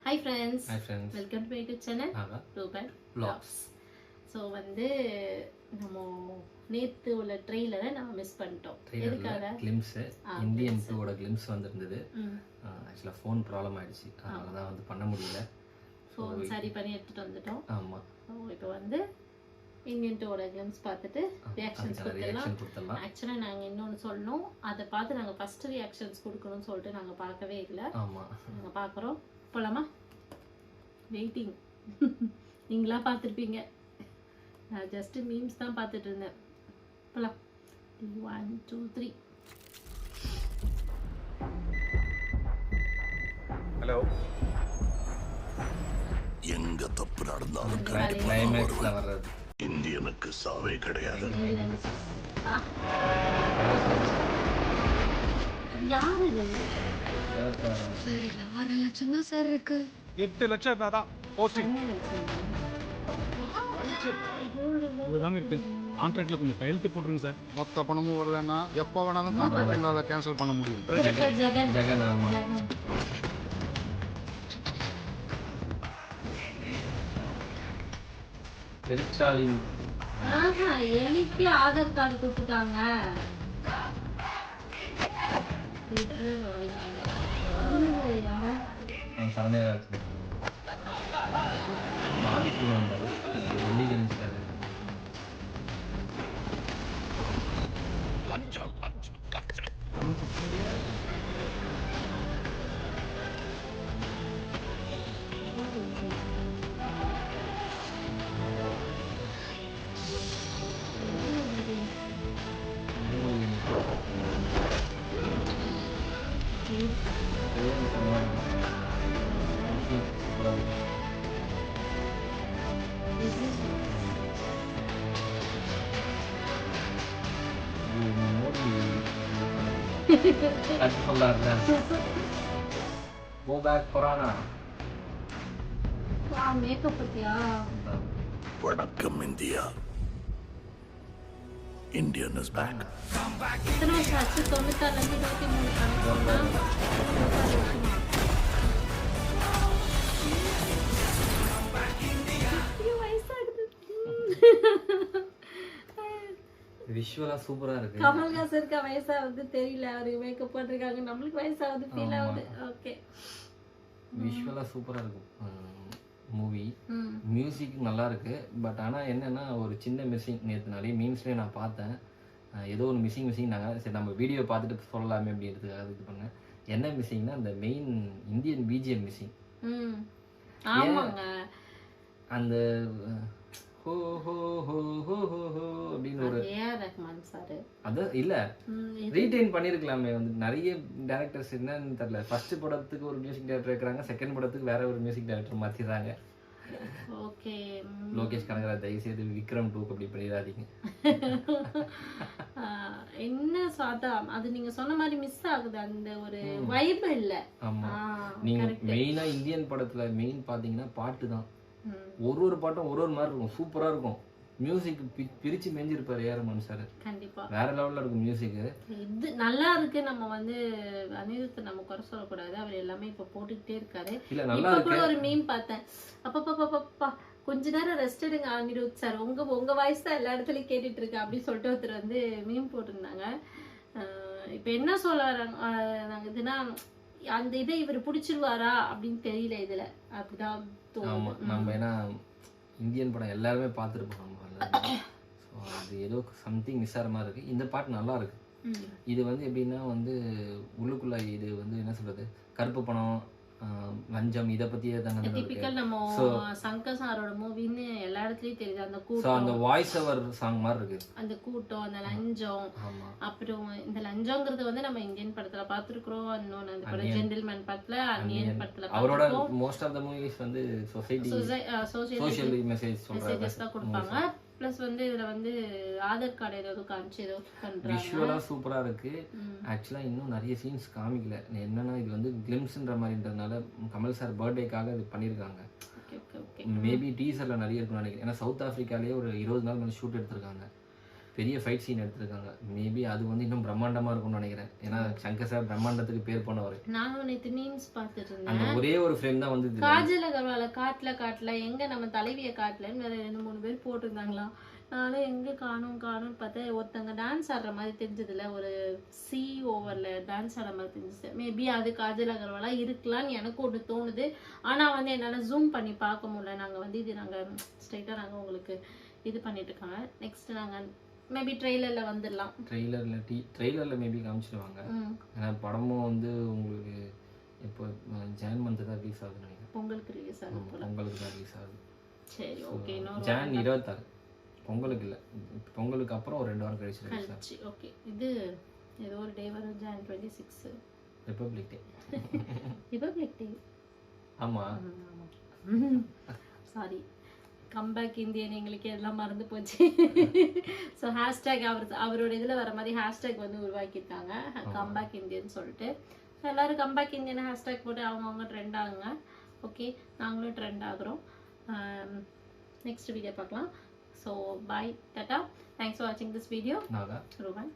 Hi friends. Hi friends. Welcome to my YouTube channel. Ruben Vlogs. So வந்து நம்ம நேத்து உள்ள ட்ரெய்லரை நான் மிஸ் பண்ணிட்டோம். எதுக்காக? கிளிம்ஸ் இந்தியன் 2 ஓட கிளிம்ஸ் வந்திருந்தது. ஆக்சுவலா ஃபோன் ப்ராப்ளம் ஆயிடுச்சு. அதனால தான் வந்து பண்ண முடியல. ஃபோன் சரி பண்ணி எடுத்துட்டு வந்துட்டோம். ஆமா. இப்போ வந்து இந்தியன் 2 ஓட கிளிம்ஸ் பார்த்துட்டு ரியாக்ஷன்ஸ் கொடுத்தலாம். ஆக்சுவலா நாங்க இன்னொன்னு சொல்லணும். அதை பார்த்து நாங்க ஃபர்ஸ்ட் ரியாக்ஷன்ஸ் கொடுக்கணும்னு சொல்லிட்டு நாங்க பார்க்கவே இல்லை. ஆமா. நாங்க பார்க்குறோம். போலாமா? வெயிட்டிங். நீங்களா பார்த்துருப்பீங்க. நான் ஜஸ்ட் மீம்ஸ் தான் பார்த்துட்டு இருந்தேன். போலாம். 1 2 3. ஹலோ. எங்க தப்பு நடந்தாலும் கிளைமேக்ஸ்ல வர்றது இந்தியனுக்கு சாவே கிடையாது. யாரு இது? 6 லட்சம் தான் சார் இருக்கு. 8 லட்சம் தான் போஸ்டிங். இதுதாங்க இருக்கு. கான்ட்ராக்ட்ல கொஞ்சம் கையெழுத்து போட்டுருங்க சார். மொத்த பணமும் வரலன்னா எப்போ வேணாலும் கான்ட்ராக்ட் கேன்சல் பண்ண முடியும். ஜெகன். ஜெகன் ஆமா. பெருச்சாலின் எனக்கு ஆதார் கார்டு கொடுத்துட்டாங்க. சரணையா இருக்கு. மாடிக்கு வந்தாரு. வெள்ளி கணிச்சாரு. Go back Corona. மேக்கப் பத்தியா? வணக்கம் இந்தியா. Indian is back. எத்தனை வருஷம் ஆச்சு? 96 விஷுவலா சூப்பரா இருக்கு. கமல்ஹாசனுக்கு வயசாவது தெரியல. அவரு மேக்கப் போட்டிருக்காங்க. நம்மளுக்கு வயசாவது ஃபீல் ஆகுது. ஓகே. விஷுவலா சூப்பரா இருக்கும் மூவி. மியூசிக் நல்லா இருக்கு. பட் ஆனா என்னன்னா ஒரு சின்ன மிஸ்ஸிங். நேற்று நிறைய மீம்ஸ்லேயே நான் பார்த்தேன். ஏதோ ஒரு மிஸ்ஸிங் நாங்கள் சரி நம்ம வீடியோ பார்த்துட்டு சொல்லலாமே அப்படின்றதுக்காக இது பண்ணேன். என்ன மிஸ்ஸிங்னா அந்த மெயின் இந்தியன் பிஜிஎம் மிஸ்ஸிங். ஆமாங்க. அந்த ஹோ ஹோ ஹோ ஹோ ஹோ ஹோ அப்படின்னு ஒரு ரஹ்மான் சார் அது இல்ல ரீடைன் பண்ணிருக்கலாமே. வந்து நிறைய டைரக்டர்ஸ் என்னன்னு தெரியல. ஃபர்ஸ்ட் படத்துக்கு ஒரு மியூசிக் டைரக்டர் இருக்கிறாங்க, செகண்ட் படத்துக்கு வேற ஒரு மியூசிக் டைரக்டர் மாத்திடுறாங்க. ஓகே. லோகேஷ் கனகராஜ் தயவு செய்து விக்ரம் 2 அப்படி பண்ணிடாதீங்க. என்ன சாதா அது நீங்க சொன்ன மாதிரி மிஸ் ஆகுது. அந்த ஒரு வைப் இல்ல. ஆமா. நீங்க மெயினா இந்தியன் படத்துல மெயின் பாத்தீங்கன்னா பாட்டு தான். ஒரு பாட்டும் ஒரு மாதிரி இருக்கும். சூப்பரா இருக்கும். மியூசிக் பிரிச்சு மேஞ்சிருப்பாரு ஏஆர் ரஹ்மான் சார். கண்டிப்பா வேற லெவல்ல இருக்கும் மியூசிக். இது நல்லா இருக்கு. நம்ம வந்து அனிருத் நம்ம குறை சொல்லக்கூடாது. அவர் எல்லாமே இப்ப போட்டுக்கிட்டே இருக்காரு. இல்ல நல்லா இருக்கு. ஒரு மீம் பார்த்தேன். அப்பப்பா கொஞ்ச நேரம் ரெஸ்ட் எடுங்க அனிருத் சார். உங்க வாய்ஸ் தான் எல்லா இடத்துலயும் கேட்டுட்டு இருக்கு அப்படின்னு சொல்லிட்டு ஒருத்தர் வந்து மீம் போட்டிருந்தாங்க. இப்ப என்ன சொல்ல நாங்க இதுனா அந்த இதை இவர் பிடிச்சிருவாரா அப்படின்னு தெரியல. இதுல அப்படிதான் ஆமா. நம்ம ஏன்னா இந்தியன் படம் எல்லாருமே பார்த்துருப்போம். அது ஏதோ சம்திங் மிஸ் ஆகிற மாதிரி இருக்கு. இந்த பாட்டு நல்லா இருக்கு. இது வந்து எப்படின்னா வந்து உள்ளுக்குள்ள இது வந்து என்ன சொல்றது கருப்பு பணம் லஞ்சம் இதை பத்தியே தாங்க. டிபிக்கல் நம்ம சங்கர் சாரோட மூவின்னு எல்லா இடத்துலயும் தெரியுது. அந்த கூட்டம் அந்த வாய்ஸ் ஓவர் சாங் மாதிரி இருக்கு. அந்த கூட்டம் அந்த லஞ்சம் அப்புறம் இந்த லஞ்சம்ங்கிறது வந்து நம்ம இந்தியன் படத்துல பாத்துருக்கோம். இன்னொன்னு அந்த படம் ஜென்டில்மேன் படத்துல அந்நியன் படத்துல அவரோட மோஸ்ட் ஆஃப் த மூவிஸ் வந்து சொசைட்டி சோஷியல் மெசேஜஸ் தான் கொடுப்பாங்க. பிளஸ் வந்து இதுல வந்து ஆதார் கார்டு ஏதாவது காமிச்சு ஏதோ பண்றாங்க. விஷுவலா சூப்பரா இருக்கு. ஆக்சுவலா இன்னும் நிறைய சீன்ஸ் காமிக்கல. என்னன்னா இது வந்து கிளிம்ஸ்ன்ற மாதிரின்றதுனால கமல் சார் பர்த்டேக்காக இது பண்ணிருக்காங்க. மேபி டீசர்ல நிறைய இருக்கும்னு நினைக்கிறேன். ஏன்னா சவுத் ஆப்பிரிக்காலேயே ஒரு 20 நாள் மேலே ஷூட் எடுத்திருக்காங்க. பெரிய ஃபைட் சீன் எடுத்திருக்காங்க. மேபி அது வந்து இன்னும் பிரம்மாண்டமாக இருக்கும்னு நினைக்கிறேன். ஏன்னா சங்கர் சார் பிரம்மாண்டத்துக்கு பேர் போனவர். நானும் நேற்று மீம்ஸ் பார்த்துட்டு அந்த இருந்தேன். ஒரே ஒரு ஃப்ரேம் தான் வந்து காஜல் அகர்வால காட்டல எங்க நம்ம தலைவியை காட்டலன்னு வேற 2-3 பேர் போட்டிருந்தாங்களாம். நானும் எங்க காணும் பார்த்தா ஒருத்தங்க டான்ஸ் ஆடுற மாதிரி தெரிஞ்சதுல ஒரு சி ஓவர்ல டான்ஸ் ஆடுற மாதிரி தெரிஞ்சுச்சு. மேபி அது காஜல் அகர்வாலா இருக்கலாம்னு எனக்கு ஒன்று தோணுது. ஆனா வந்து என்னால ஜூம் பண்ணி பார்க்க முடியல. நாங்க வந்து இது நாங்க ஸ்ட்ரைட்டா நாங்க உங்களுக்கு இது பண்ணிட்டு இருக்காங்க. நெக்ஸ்ட் நாங்க மேபி ட்ரெய்லர்ல வந்துடலாம். ட்ரெய்லர்ல மேபி காமிச்சிடுவாங்க. ஏன்னா படமும் வந்து உங்களுக்கு இப்போ ஜான் மந்த் தான் ரிலீஸ் ஆகுதுன்னு நினைக்கிறேன். பொங்கலுக்கு ரிலீஸ் ஆகும் போல. பொங்கலுக்கு தான் ரிலீஸ் ஆகுது. சரி ஓகே. ஜான் 26. பொங்கலுக்கு இல்லை, பொங்கலுக்கு அப்புறம் ஒரு 2 வாரம் கழிச்சு ரிலீஸ் ஆகும். ஓகே. இது ஏதோ ஒரு டே வரும். ஜான் 26 ரிபப்ளிக் டே. ரிபப்ளிக் டே. ஆமா. சாரி, கம்பேக் இந்தியன் எங்களுக்கு எல்லாம் மறந்து போச்சு. ஸோ ஹேஷ்டேக் அவரோட இதில் வர மாதிரி ஹேஷ்டேக் வந்து உருவாக்கியிருக்காங்க, கம்பேக் இந்தியன் சொல்லிட்டு. ஸோ எல்லாரும் கம்பேக் இந்தியன் ஹேஷ்டேக் போட்டு அவங்கவுங்க ட்ரெண்ட் ஆகுங்க. ஓகே, நாங்களும் ட்ரெண்ட் ஆகுறோம். நெக்ஸ்ட் வீடியோ பார்க்கலாம். So bye, tata. Thanks for வாட்சிங் திஸ் வீடியோ. நாகா ரோஹன்.